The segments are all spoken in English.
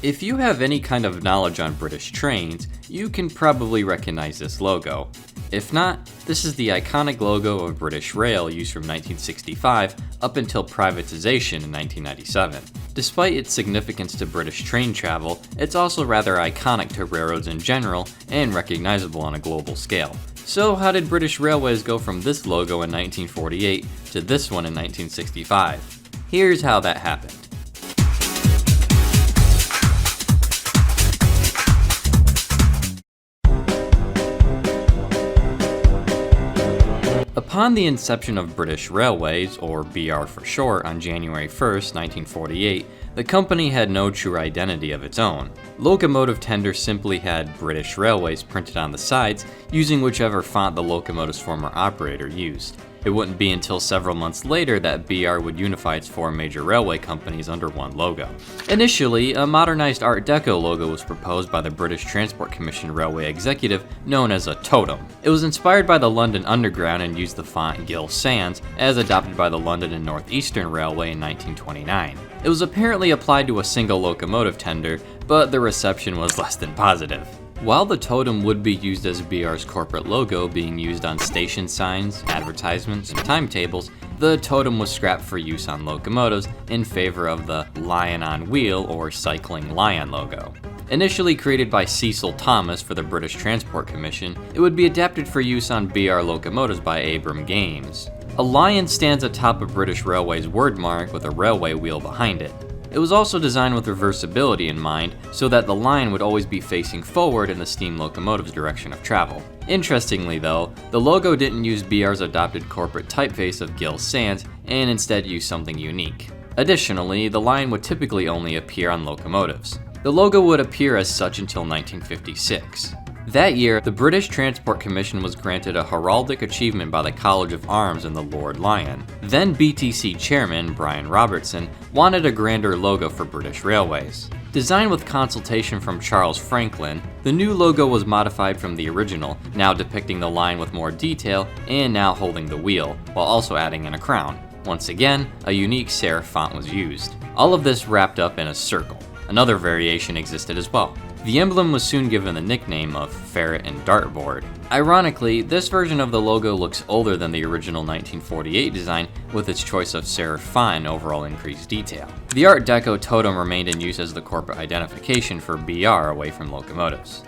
If you have any kind of knowledge on British trains, you can probably recognize this logo. If not, this is the iconic logo of British Rail used from 1965 up until privatization in 1997. Despite its significance to British train travel, it's also rather iconic to railroads in general and recognizable on a global scale. So how did British Railways go from this logo in 1948 to this one in 1965? Here's how that happened. Upon the inception of British Railways, or BR for short, on January 1st, 1948, the company had no true identity of its own. Locomotive tenders simply had British Railways printed on the sides, using whichever font the locomotive's former operator used. It wouldn't be until several months later that BR would unify its four major railway companies under one logo. Initially, a modernized Art Deco logo was proposed by the British Transport Commission railway executive known as a totem. It was inspired by the London Underground and used the font Gill Sans, as adopted by the London and North Eastern Railway in 1929. It was apparently applied to a single locomotive tender, but the reception was less than positive. While the totem would be used as BR's corporate logo, being used on station signs, advertisements, and timetables, the totem was scrapped for use on locomotives in favor of the Lion on Wheel or Cycling Lion logo. Initially created by Cecil Thomas for the British Transport Commission, it would be adapted for use on BR locomotives by Abram Games. A lion stands atop of British Railways wordmark with a railway wheel behind it. It was also designed with reversibility in mind, so that the line would always be facing forward in the steam locomotive's direction of travel. Interestingly though, the logo didn't use BR's adopted corporate typeface of Gill Sans, and instead used something unique. Additionally, the line would typically only appear on locomotives. The logo would appear as such until 1956. That year, the British Transport Commission was granted a heraldic achievement by the College of Arms and the Lord Lion. Then BTC chairman, Brian Robertson, wanted a grander logo for British Railways. Designed with consultation from Charles Franklin, the new logo was modified from the original, now depicting the line with more detail and now holding the wheel, while also adding in a crown. Once again, a unique serif font was used. All of this wrapped up in a circle. Another variation existed as well. The emblem was soon given the nickname of Ferret and Dartboard. Ironically, this version of the logo looks older than the original 1948 design, with its choice of serif font and overall increased detail. The Art Deco totem remained in use as the corporate identification for BR away from locomotives.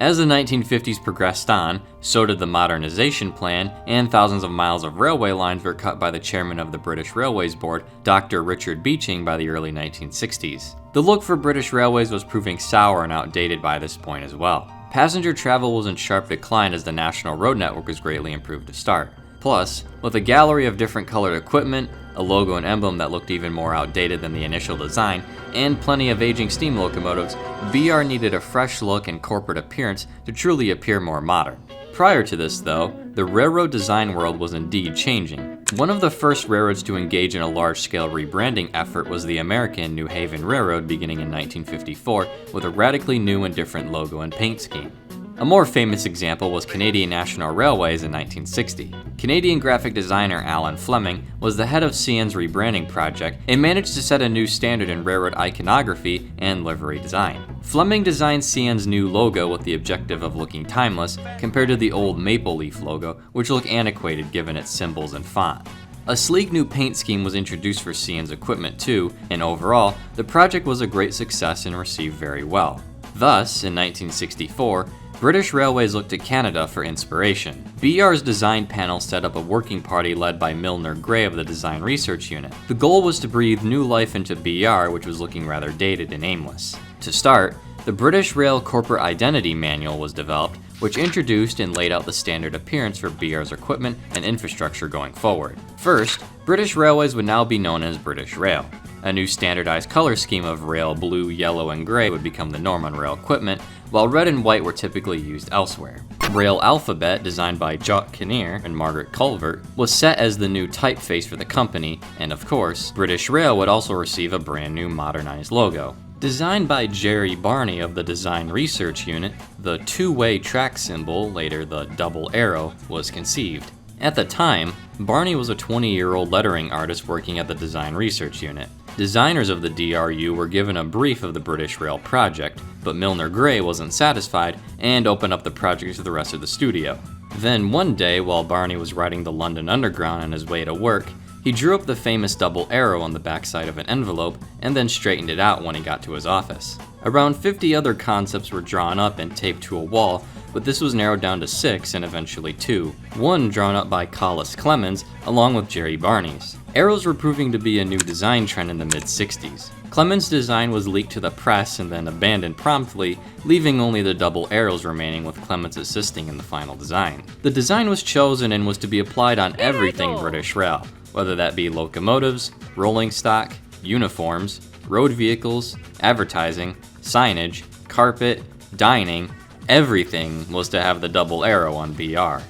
As the 1950s progressed on, so did the Modernisation Plan, and thousands of miles of railway lines were cut by the chairman of the British Railways Board, Dr. Richard Beeching, by the early 1960s. The look for British Railways was proving sour and outdated by this point as well. Passenger travel was in sharp decline as the national road network was greatly improved to start. Plus, with a gallery of different colored equipment, a logo and emblem that looked even more outdated than the initial design, and plenty of aging steam locomotives, BR needed a fresh look and corporate appearance to truly appear more modern. Prior to this though, the railroad design world was indeed changing. One of the first railroads to engage in a large-scale rebranding effort was the American New Haven Railroad beginning in 1954 with a radically new and different logo and paint scheme. A more famous example was Canadian National Railways in 1960. Canadian graphic designer Alan Fleming was the head of CN's rebranding project and managed to set a new standard in railroad iconography and livery design. Fleming designed CN's new logo with the objective of looking timeless compared to the old maple leaf logo, which looked antiquated given its symbols and font. A sleek new paint scheme was introduced for CN's equipment too, and overall, the project was a great success and received very well. Thus, in 1964, British Railways looked to Canada for inspiration. BR's design panel set up a working party led by Milner Gray of the Design Research Unit. The goal was to breathe new life into BR, which was looking rather dated and aimless. To start, the British Rail Corporate Identity Manual was developed, which introduced and laid out the standard appearance for BR's equipment and infrastructure going forward. First, British Railways would now be known as British Rail. A new standardized color scheme of rail blue, yellow, and gray would become the norm on rail equipment, while red and white were typically used elsewhere. Rail alphabet, designed by Jock Kinnear and Margaret Culvert, was set as the new typeface for the company, and of course, British Rail would also receive a brand new modernized logo. Designed by Jerry Barney of the Design Research Unit, the two-way track symbol, later the double arrow, was conceived. At the time, Barney was a 20-year-old lettering artist working at the Design Research Unit. Designers of the DRU were given a brief of the British Rail project, but Milner Gray wasn't satisfied and opened up the project to the rest of the studio. Then one day, while Barney was riding the London Underground on his way to work, he drew up the famous double arrow on the backside of an envelope and then straightened it out when he got to his office. Around 50 other concepts were drawn up and taped to a wall, but this was narrowed down to 6 and eventually 2, one drawn up by Collis Clemens along with Jerry Barney's. Arrows were proving to be a new design trend in the mid-60s. Clemens' design was leaked to the press and then abandoned promptly, leaving only the double arrows remaining with Clemens assisting in the final design. The design was chosen and was to be applied on everything British Rail, whether that be locomotives, rolling stock, uniforms, road vehicles, advertising, signage, carpet, dining. Everything was to have the double arrow on BR.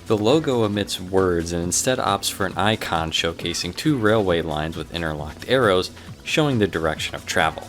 The logo omits words and instead opts for an icon showcasing 2 railway lines with interlocked arrows showing the direction of travel.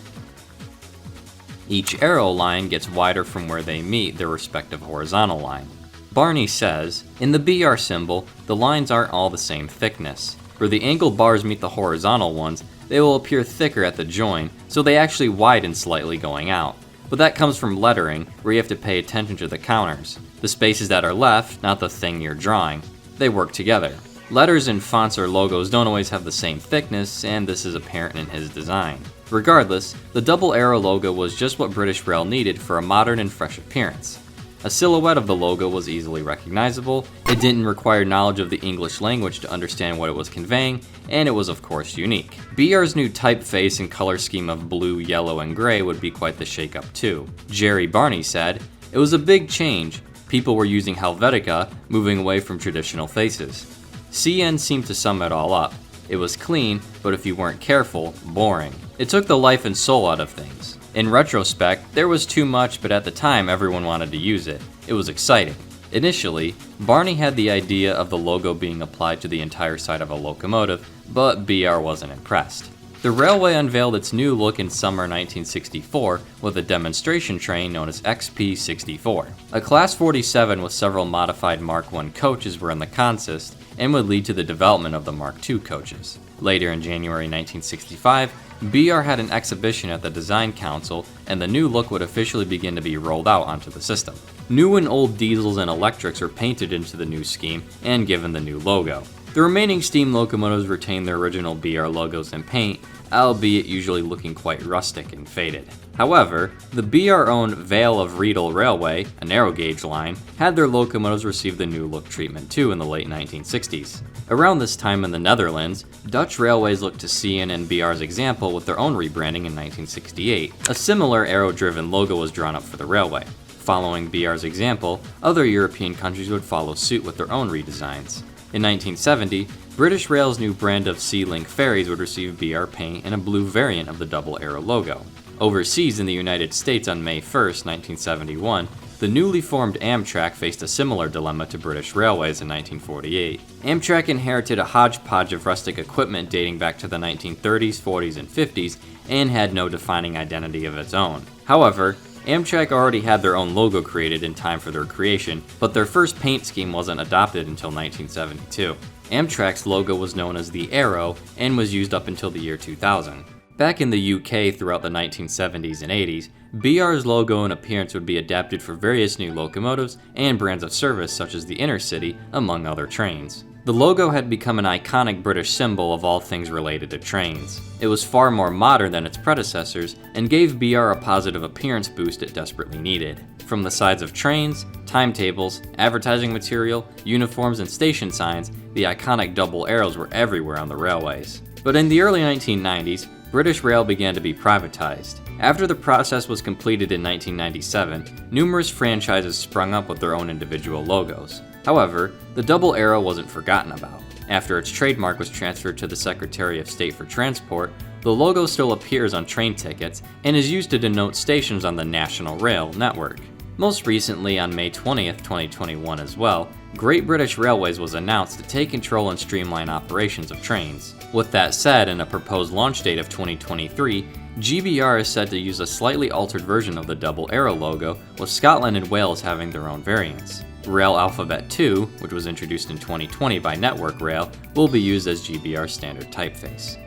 Each arrow line gets wider from where they meet their respective horizontal line. Barney says, in the BR symbol, the lines aren't all the same thickness. Where the angled bars meet the horizontal ones, they will appear thicker at the join, so they actually widen slightly going out. But that comes from lettering, where you have to pay attention to the counters. The spaces that are left, not the thing you're drawing. They work together. Letters and fonts or logos don't always have the same thickness, and this is apparent in his design. Regardless, the double arrow logo was just what British Rail needed for a modern and fresh appearance. A silhouette of the logo was easily recognizable, it didn't require knowledge of the English language to understand what it was conveying, and it was of course unique. BR's new typeface and color scheme of blue, yellow, and gray would be quite the shake-up too. Jerry Barney said, "It was a big change. People were using Helvetica, moving away from traditional faces. CN seemed to sum it all up. It was clean, but if you weren't careful, boring. It took the life and soul out of things. In retrospect, there was too much, but at the time everyone wanted to use it. It was exciting." Initially, Barney had the idea of the logo being applied to the entire side of a locomotive, but BR wasn't impressed. The railway unveiled its new look in summer 1964 with a demonstration train known as XP64. A Class 47 with several modified Mark I coaches were in the consist and would lead to the development of the Mark II coaches. Later in January 1965, BR had an exhibition at the Design Council, and the new look would officially begin to be rolled out onto the system. New and old diesels and electrics were painted into the new scheme and given the new logo. The remaining steam locomotives retained their original BR logos and paint, albeit usually looking quite rustic and faded. However, the BR-owned Vale of Rheidol Railway, a narrow gauge line, had their locomotives receive the new look treatment too in the late 1960s. Around this time in the Netherlands, Dutch railways looked to CN and BR's example with their own rebranding in 1968. A similar arrow-driven logo was drawn up for the railway. Following BR's example, other European countries would follow suit with their own redesigns. In 1970, British Rail's new brand of Sea-Link ferries would receive BR paint and a blue variant of the double arrow logo. Overseas in the United States on May 1, 1971, the newly formed Amtrak faced a similar dilemma to British Railways in 1948. Amtrak inherited a hodgepodge of rustic equipment dating back to the 1930s, 40s, and 50s, and had no defining identity of its own. However, Amtrak already had their own logo created in time for their creation, but their first paint scheme wasn't adopted until 1972. Amtrak's logo was known as the Arrow and was used up until the year 2000. Back in the UK throughout the 1970s and 80s, BR's logo and appearance would be adapted for various new locomotives and brands of service such as the Intercity, among other trains. The logo had become an iconic British symbol of all things related to trains. It was far more modern than its predecessors and gave BR a positive appearance boost it desperately needed. From the sides of trains, timetables, advertising material, uniforms, and station signs, the iconic double arrows were everywhere on the railways. But in the early 1990s, British Rail began to be privatized. After the process was completed in 1997, numerous franchises sprung up with their own individual logos. However, the double arrow wasn't forgotten about. After its trademark was transferred to the Secretary of State for Transport, the logo still appears on train tickets and is used to denote stations on the National Rail network. Most recently, on May 20th, 2021 as well, Great British Railways was announced to take control and streamline operations of trains. With that said, in a proposed launch date of 2023, GBR is said to use a slightly altered version of the double arrow logo, with Scotland and Wales having their own variants. Rail Alphabet 2, which was introduced in 2020 by Network Rail, will be used as GBR standard typeface.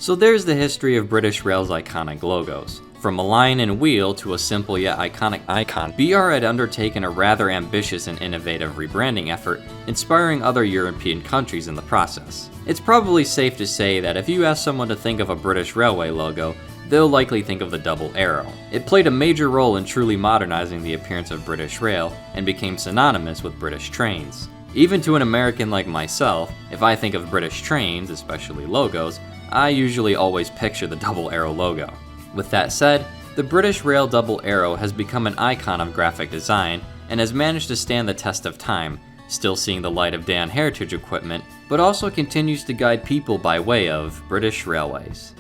So there's the history of British Rail's iconic logos. From a line and wheel to a simple yet iconic icon, BR had undertaken a rather ambitious and innovative rebranding effort, inspiring other European countries in the process. It's probably safe to say that if you ask someone to think of a British Railway logo, they'll likely think of the double arrow. It played a major role in truly modernizing the appearance of British Rail and became synonymous with British trains. Even to an American like myself, if I think of British trains, especially logos, I usually always picture the double arrow logo. With that said, the British Rail double arrow has become an icon of graphic design and has managed to stand the test of time, still seeing the light of day on heritage equipment, but also continues to guide people by way of British Railways.